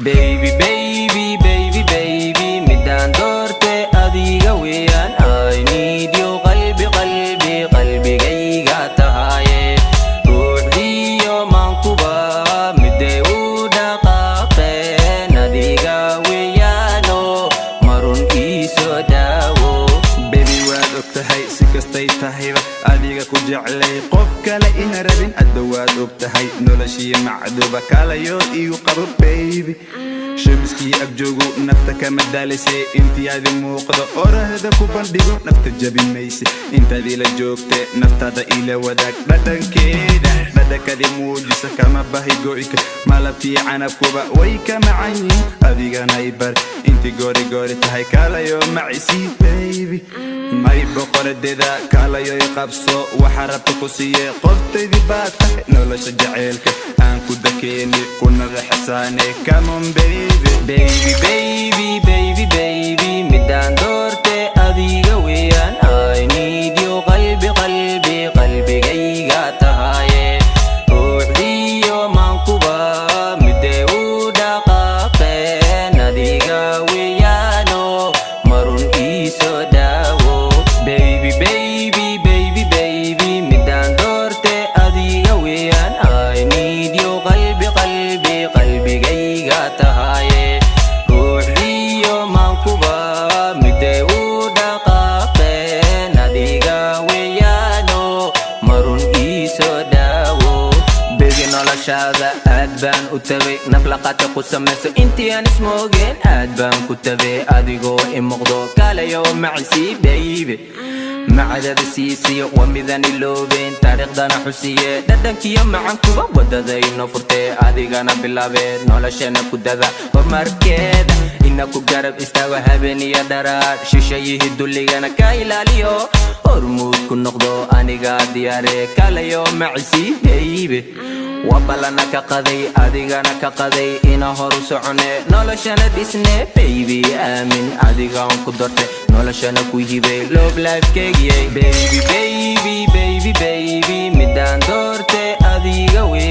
baby baby baby baby midaan doorte adiga weeyaan I need you qalbi qalbi qalbigayga tahaye ruuxiyo maankuba midee u dhaqaaqeen adiga weeyaano marun iisoo daawo baby waad ogtahay si kastay tahayba adiga ku jeclay qof kale ina rabin hadda waad ogtahay noloshii macduuba kalayo igu qabo baby shamiskii agjoogu nafta kama daalisay intiyaadi muuqdo orahda ku bandhigo nafta jabin mayse intaad ila joogte naftaada ila wadaag dhadhankeeda dhadhankadi muujisa kama bahi go'ika malabtii canabkuba way ka macanyiin adigana ibar inti goori goori tahay kalayo macisi baby may boqoradeeda kalayo iqabso waxa rabta ku siiye qoftaydii baa tahay nolosha jaceylka aan ku dakeeni kunaga xisaane come on baby baby baby baby baby midaan doorte adiga weeyaan I need you qalbi qalbi qalbigayga tahaye ruuxiyo maankuba midee u dhaqaaqeen adiga weeyaano marun iisoo daawo baby baby baby baby midaan doorte adiga weeyaan I need you qalbi qalbi qalbigayga tahaye ruuxiyo maankuba midee u dhaqaaqeen adiga weeyaano marun iisoo daawo begi noloshaada aad baan u tabay naflaqata ku samayso intii aan ismoogeen aad baan ku tabay adigoo i muuqdo kalayo macisi baby macadada siisiyo waa midaan iloobeen taariikhdana xusiye dhadhankiyo macankuba wadadayno furtee adigana bilaabeen noloshana ku dada horumarkeeda ina ku garab istaago habeeniyo dharaar shishayihii dulligana ka ilaaliyo hormuud ku noqdo aniga diyaare kalayo macisi baby waa ballana ka qaday adigana ka qaday ina horu socone noloshana dhisne baby aamin adigaan ku dorte noloshana ku hibay love lifekeygiye baby baby baby baby midaan doorte adiga wey